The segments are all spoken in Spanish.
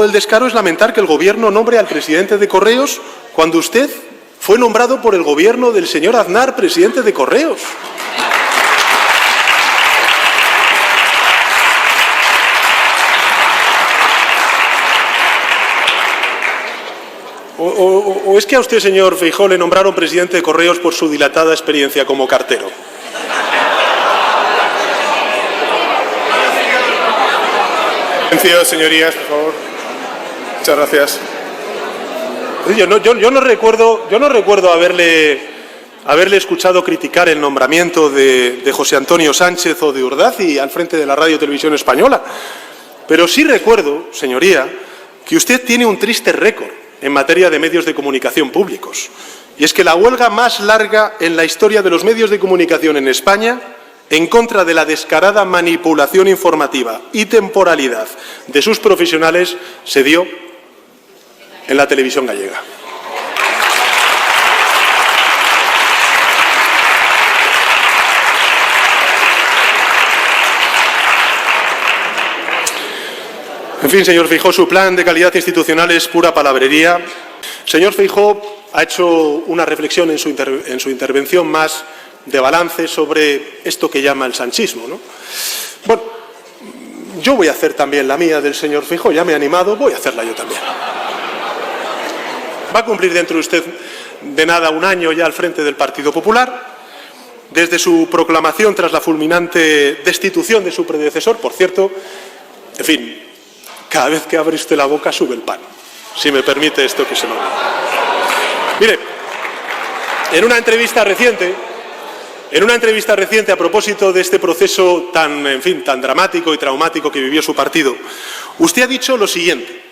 del descaro es lamentar que el Gobierno nombre al presidente de Correos cuando usted fue nombrado por el Gobierno del señor Aznar presidente de Correos. ¿O es que a usted, señor Feijóo, le nombraron presidente de Correos por su dilatada experiencia como cartero? Silencio, señorías, por favor. Muchas gracias. Yo no recuerdo haberle escuchado criticar el nombramiento de José Antonio Sánchez o de Urdazi al frente de la Radio Televisión Española. Pero sí recuerdo, señoría, que usted tiene un triste récord en materia de medios de comunicación públicos. Y es que la huelga más larga en la historia de los medios de comunicación en España, en contra de la descarada manipulación informativa y temporalidad de sus profesionales, se dio en la televisión gallega. En fin, señor Feijóo, su plan de calidad institucional es pura palabrería. Señor Feijóo ha hecho una reflexión en su intervención más de balance sobre esto que llama el sanchismo, ¿no? Bueno, yo voy a hacer también la mía del señor Feijóo, ya me ha animado, voy a hacerla yo también. Va a cumplir dentro de usted de nada un año ya al frente del Partido Popular. Desde su proclamación tras la fulminante destitución de su predecesor, por cierto, en fin, cada vez que abre usted la boca sube el pan, si me permite esto que se lo diga. Mire, en una entrevista reciente a propósito de este proceso tan dramático y traumático que vivió su partido, usted ha dicho lo siguiente.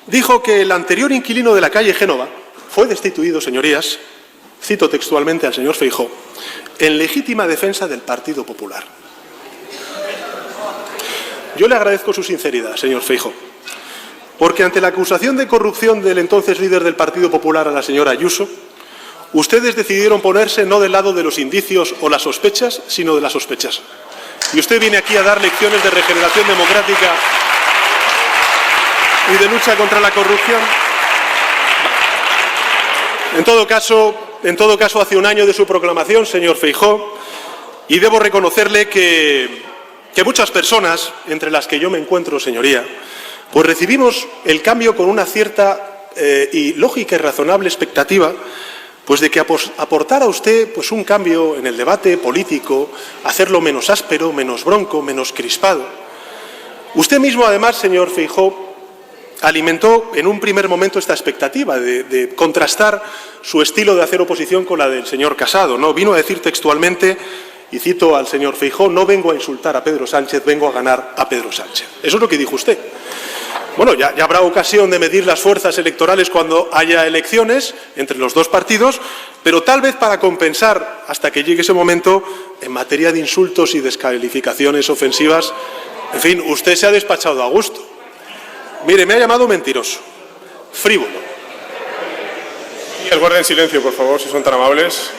Dijo que el anterior inquilino de la calle Génova fue destituido, señorías, cito textualmente al señor Feijóo, en legítima defensa del Partido Popular. Yo le agradezco su sinceridad, señor Feijóo, porque ante la acusación de corrupción del entonces líder del Partido Popular, a la señora Ayuso, ustedes decidieron ponerse no del lado de los indicios o las sospechas, sino de las sospechas. Y usted viene aquí a dar lecciones de regeneración democrática y de lucha contra la corrupción. En todo caso, hace un año de su proclamación, señor Feijóo, y debo reconocerle que muchas personas, entre las que yo me encuentro, señoría, pues recibimos el cambio con una cierta y lógica y razonable expectativa, pues de que aportara usted pues un cambio en el debate político, hacerlo menos áspero, menos bronco, menos crispado. Usted mismo, además, señor Feijóo, alimentó en un primer momento esta expectativa de contrastar su estilo de hacer oposición con la del señor Casado, ¿no? Vino a decir textualmente, y cito al señor Feijóo, no vengo a insultar a Pedro Sánchez, vengo a ganar a Pedro Sánchez. Eso es lo que dijo usted. Bueno, ya habrá ocasión de medir las fuerzas electorales cuando haya elecciones entre los dos partidos, pero tal vez para compensar, hasta que llegue ese momento, en materia de insultos y descalificaciones ofensivas, en fin, usted se ha despachado a gusto. Mire, me ha llamado mentiroso, frívolo. Y guarden silencio, por favor, si son tan amables.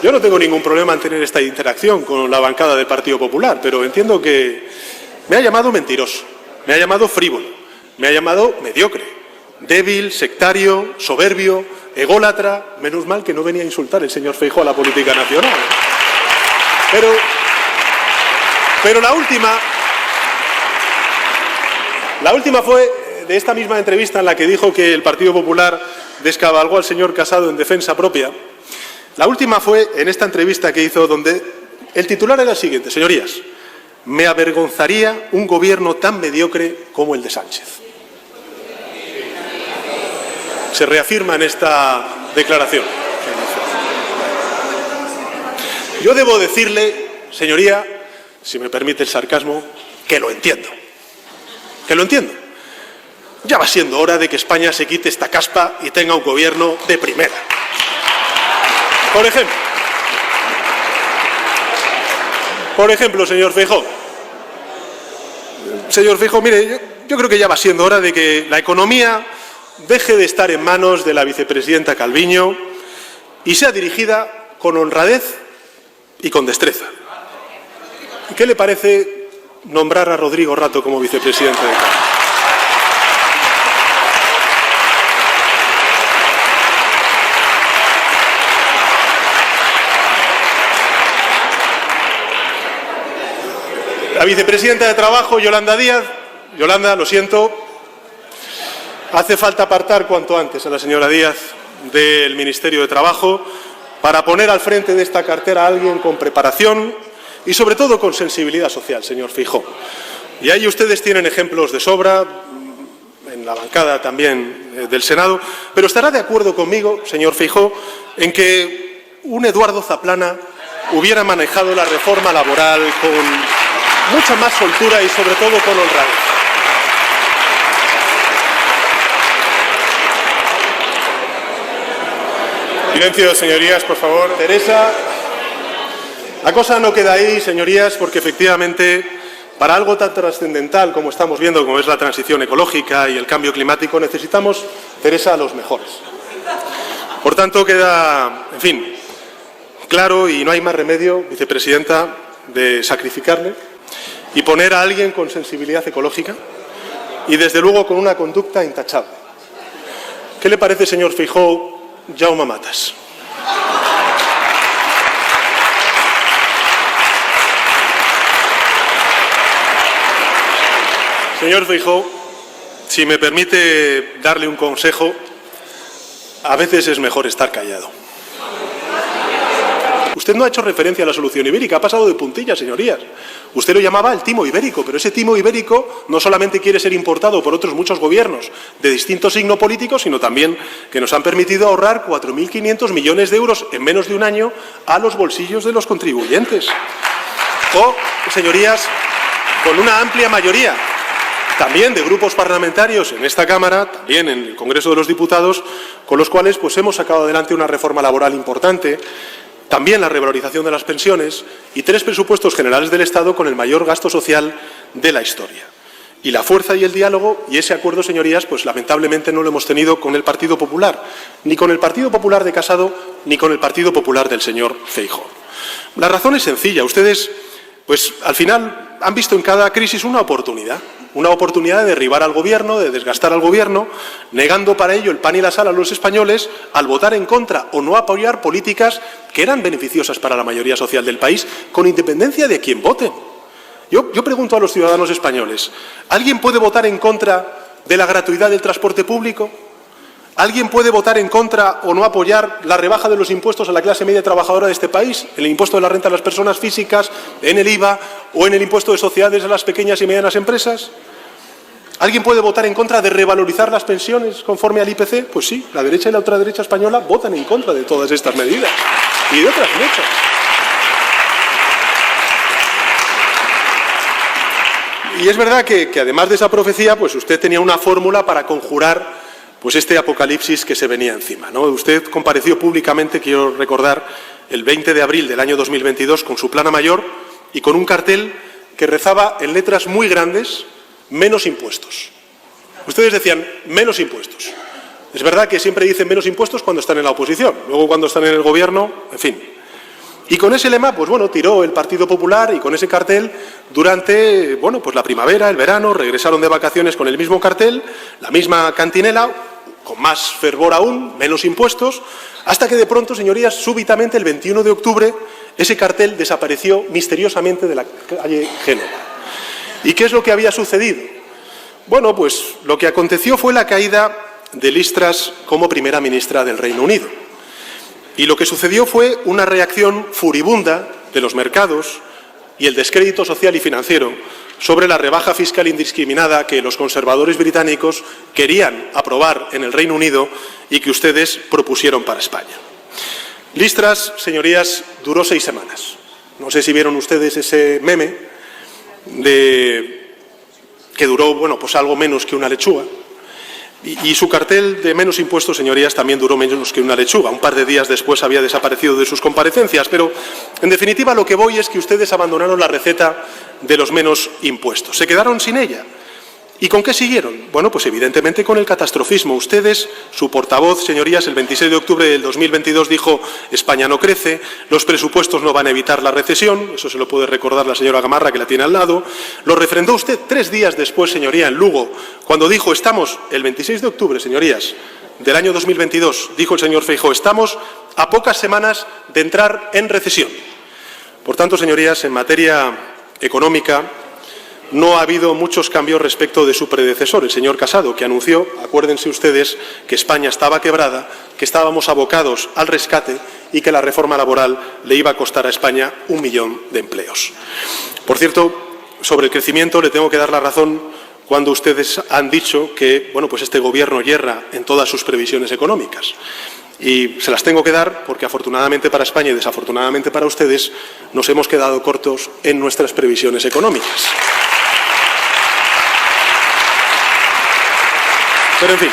Yo no tengo ningún problema en tener esta interacción con la bancada del Partido Popular, pero entiendo que me ha llamado mentiroso, me ha llamado frívolo, me ha llamado mediocre, débil, sectario, soberbio, ególatra. Menos mal que no venía a insultar el señor Feijóo a la política nacional. Pero la última fue de esta misma entrevista en la que dijo que el Partido Popular descabalgó al señor Casado en defensa propia. La última fue en esta entrevista que hizo, donde el titular era el siguiente: señorías, me avergonzaría un gobierno tan mediocre como el de Sánchez. Se reafirma en esta declaración. Yo debo decirle, señoría, si me permite el sarcasmo, que lo entiendo. Que lo entiendo. Ya va siendo hora de que España se quite esta caspa y tenga un gobierno de primera. Por ejemplo, señor Feijóo. Señor Feijóo, mire, yo creo que ya va siendo hora de que la economía deje de estar en manos de la vicepresidenta Calviño y sea dirigida con honradez y con destreza. ¿Qué le parece nombrar a Rodrigo Rato como vicepresidente de Cámara? La vicepresidenta de Trabajo, Yolanda Díaz. Yolanda, lo siento, hace falta apartar cuanto antes a la señora Díaz del Ministerio de Trabajo para poner al frente de esta cartera a alguien con preparación y, sobre todo, con sensibilidad social, señor Feijóo. Y ahí ustedes tienen ejemplos de sobra, en la bancada también del Senado, pero estará de acuerdo conmigo, señor Feijóo, en que un Eduardo Zaplana hubiera manejado la reforma laboral con mucha más soltura y, sobre todo, con honradez. Silencio, señorías, por favor. Teresa, la cosa no queda ahí, señorías, porque efectivamente para algo tan trascendental como estamos viendo, como es la transición ecológica y el cambio climático, necesitamos, Teresa, a los mejores. Por tanto, queda, en fin, claro y no hay más remedio, vicepresidenta, de sacrificarle y poner a alguien con sensibilidad ecológica y, desde luego, con una conducta intachable. ¿Qué le parece, señor Feijóo, Jaume Matas? Señor Feijóo, si me permite darle un consejo, a veces es mejor estar callado. Usted no ha hecho referencia a la solución ibérica, ha pasado de puntillas, señorías. Usted lo llamaba el timo ibérico, pero ese timo ibérico no solamente quiere ser importado por otros muchos gobiernos de distinto signo político, sino también que nos han permitido ahorrar 4.500 millones de euros en menos de un año a los bolsillos de los contribuyentes. O, señorías, con una amplia mayoría también de grupos parlamentarios en esta Cámara, también en el Congreso de los Diputados, con los cuales pues hemos sacado adelante una reforma laboral importante, también la revalorización de las pensiones y 3 presupuestos generales del Estado con el mayor gasto social de la historia. Y la fuerza y el diálogo, y ese acuerdo, señorías, pues lamentablemente no lo hemos tenido con el Partido Popular, ni con el Partido Popular de Casado, ni con el Partido Popular del señor Feijóo. La razón es sencilla. Ustedes, pues al final, han visto en cada crisis una oportunidad de derribar al Gobierno, de desgastar al Gobierno, negando para ello el pan y la sal a los españoles al votar en contra o no apoyar políticas que eran beneficiosas para la mayoría social del país, con independencia de quién voten. Yo pregunto a los ciudadanos españoles, ¿alguien puede votar en contra de la gratuidad del transporte público? ¿Alguien puede votar en contra o no apoyar la rebaja de los impuestos a la clase media trabajadora de este país, el impuesto de la renta a las personas físicas, en el IVA o en el impuesto de sociedades a las pequeñas y medianas empresas? ¿Alguien puede votar en contra de revalorizar las pensiones conforme al IPC? Pues sí, la derecha y la ultraderecha española votan en contra de todas estas medidas y de otras muchas. Y es verdad que además de esa profecía, pues usted tenía una fórmula para conjurar pues este apocalipsis que se venía encima, ¿no? Usted compareció públicamente, quiero recordar, el 20 de abril del año 2022 con su plana mayor y con un cartel que rezaba en letras muy grandes: menos impuestos. Ustedes decían menos impuestos. Es verdad que siempre dicen menos impuestos cuando están en la oposición, luego cuando están en el Gobierno, en fin. Y con ese lema, pues bueno, tiró el Partido Popular y con ese cartel durante, bueno, pues la primavera, el verano, regresaron de vacaciones con el mismo cartel, la misma cantinela, con más fervor aún, menos impuestos, hasta que de pronto, señorías, súbitamente el 21 de octubre, ese cartel desapareció misteriosamente de la calle Génova. ¿Y qué es lo que había sucedido? Bueno, pues lo que aconteció fue la caída de Liz Truss como primera ministra del Reino Unido. Y lo que sucedió fue una reacción furibunda de los mercados y el descrédito social y financiero sobre la rebaja fiscal indiscriminada que los conservadores británicos querían aprobar en el Reino Unido y que ustedes propusieron para España. Liz Truss, señorías, duró 6 semanas. No sé si vieron ustedes ese meme que duró, bueno, pues algo menos que una lechuga. Y su cartel de menos impuestos, señorías, también duró menos que una lechuga. Un par de días después había desaparecido de sus comparecencias. Pero, en definitiva, lo que voy es que ustedes abandonaron la receta de los menos impuestos. Se quedaron sin ella. ¿Y con qué siguieron? Bueno, pues evidentemente con el catastrofismo. Ustedes, su portavoz, señorías, el 26 de octubre del 2022 dijo: España no crece, los presupuestos no van a evitar la recesión. Eso se lo puede recordar la señora Gamarra, que la tiene al lado. Lo refrendó usted 3 días después, señoría, en Lugo, cuando dijo: estamos, el 26 de octubre, señorías, del año 2022, dijo el señor Feijóo, estamos a pocas semanas de entrar en recesión. Por tanto, señorías, en materia económica, no ha habido muchos cambios respecto de su predecesor, el señor Casado, que anunció, acuérdense ustedes, que España estaba quebrada, que estábamos abocados al rescate y que la reforma laboral le iba a costar a España 1 millón de empleos. Por cierto, sobre el crecimiento le tengo que dar la razón cuando ustedes han dicho que pues este Gobierno yerra en todas sus previsiones económicas. Y se las tengo que dar porque, afortunadamente para España y desafortunadamente para ustedes, nos hemos quedado cortos en nuestras previsiones económicas. Pero, en fin.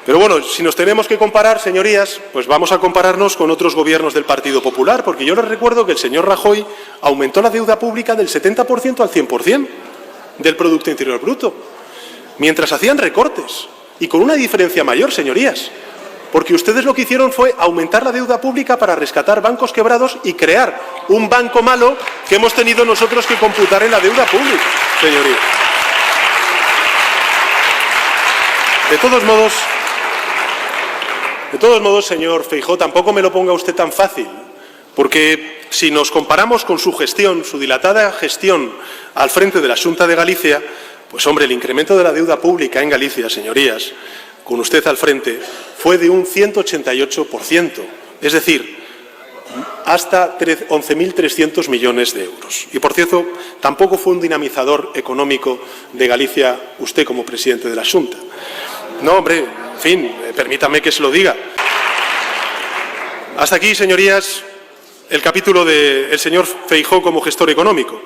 Pero bueno, si nos tenemos que comparar, señorías, pues vamos a compararnos con otros gobiernos del Partido Popular, porque yo les recuerdo que el señor Rajoy aumentó la deuda pública del 70% al 100% del Producto Interior Bruto, mientras hacían recortes. Y con una diferencia mayor, señorías, porque ustedes lo que hicieron fue aumentar la deuda pública para rescatar bancos quebrados y crear un banco malo que hemos tenido nosotros que computar en la deuda pública, señorías. De todos modos, señor Feijóo, tampoco me lo ponga usted tan fácil, porque si nos comparamos con su gestión, su dilatada gestión al frente de la Xunta de Galicia, pues hombre, el incremento de la deuda pública en Galicia, señorías, con usted al frente, fue de un 188%, es decir, hasta 11.300 millones de euros. Y, por cierto, tampoco fue un dinamizador económico de Galicia usted como presidente de la Xunta. No, hombre, en fin, permítame que se lo diga. Hasta aquí, señorías, el capítulo del señor Feijóo como gestor económico.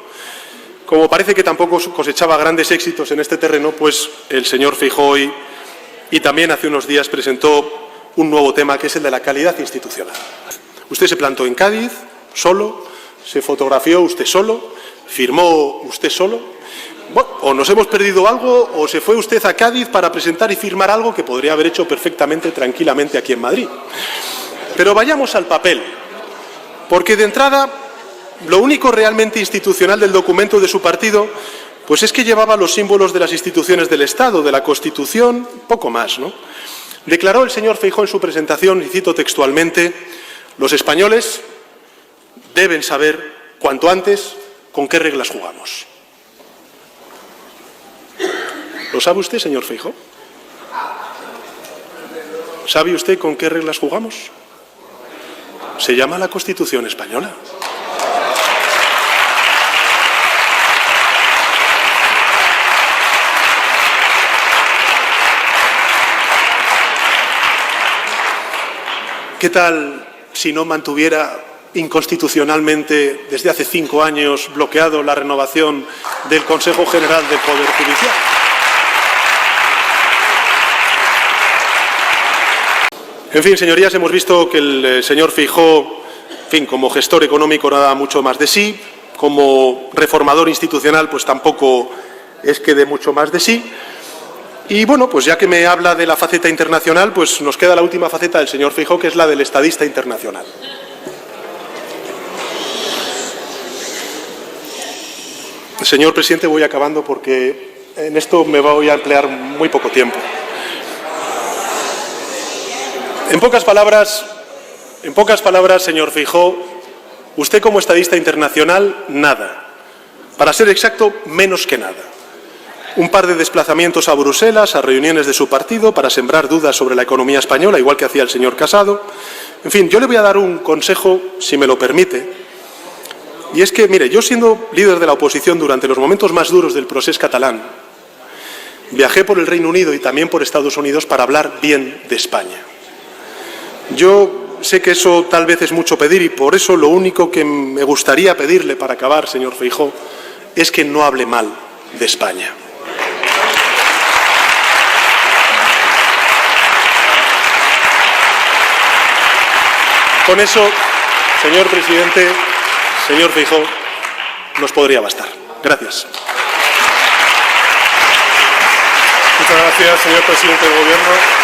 Como parece que tampoco cosechaba grandes éxitos en este terreno, pues el señor Feijóo hoy y también hace unos días presentó un nuevo tema, que es el de la calidad institucional. Usted se plantó en Cádiz solo, se fotografió usted solo, firmó usted solo. Bueno, o nos hemos perdido algo o se fue usted a Cádiz para presentar y firmar algo que podría haber hecho perfectamente, tranquilamente aquí en Madrid. Pero vayamos al papel, porque de entrada lo único realmente institucional del documento de su partido pues es que llevaba los símbolos de las instituciones del Estado, de la Constitución, poco más, ¿no? Declaró el señor Feijóo en su presentación, y cito textualmente: los españoles deben saber cuanto antes con qué reglas jugamos. ¿Lo sabe usted, señor Feijóo? ¿Sabe usted con qué reglas jugamos? Se llama la Constitución española. ¿Qué tal si no mantuviera inconstitucionalmente desde hace 5 años bloqueado la renovación del Consejo General del Poder Judicial? En fin, señorías, hemos visto que el señor Feijóo, como gestor económico no da mucho más de sí, como reformador institucional pues tampoco es que dé mucho más de sí. Y bueno, pues ya que me habla de la faceta internacional, pues nos queda la última faceta del señor Feijóo, que es la del estadista internacional. Señor presidente, voy acabando porque en esto me voy a emplear muy poco tiempo. En pocas palabras, señor Feijóo, usted como estadista internacional, nada. Para ser exacto, menos que nada. Un par de desplazamientos a Bruselas, a reuniones de su partido, para sembrar dudas sobre la economía española, igual que hacía el señor Casado. En fin, yo le voy a dar un consejo, si me lo permite. Y es que, mire, yo siendo líder de la oposición durante los momentos más duros del procés catalán, viajé por el Reino Unido y también por Estados Unidos para hablar bien de España. Yo sé que eso tal vez es mucho pedir y por eso lo único que me gustaría pedirle para acabar, señor Feijóo, es que no hable mal de España. Con eso, señor presidente, señor Feijóo, nos podría bastar. Gracias. Muchas gracias, señor presidente del Gobierno.